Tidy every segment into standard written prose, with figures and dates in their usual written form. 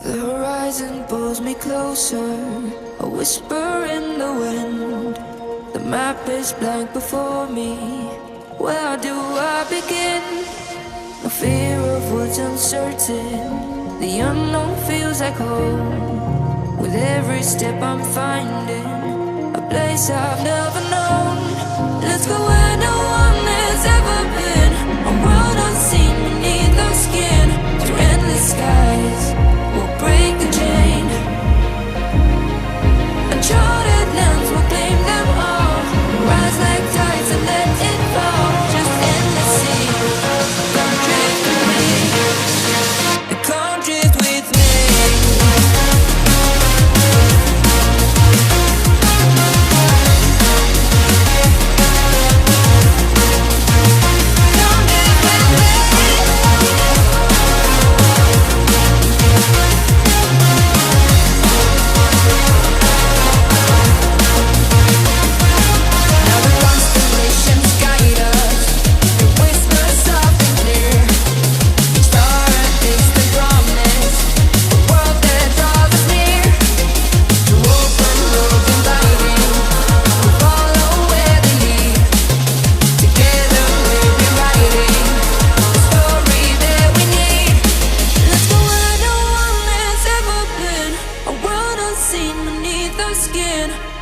The horizon pulls me closer, a whisper in the wind. The map is blank before me, where do I begin? No fear of what's uncertain, the unknown feels like home. With every step I'm finding a place I've never known. Let's go where no one has ever been, a world unseen beneath our skin. Through endless skies, we'll break the chain. Uncharted lands will claim them all. Rise like tides and let it fall. Just endless sea. Come drift with me. Come drift with me.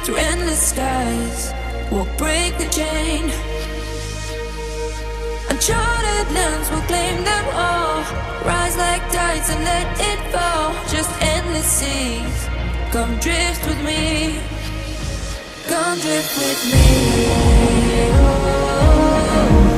Through endless skies, we'll break the chain. Uncharted lands will claim them all. Rise like tides and let it fall. Just endless seas. Come drift with me. Come drift with me. Oh.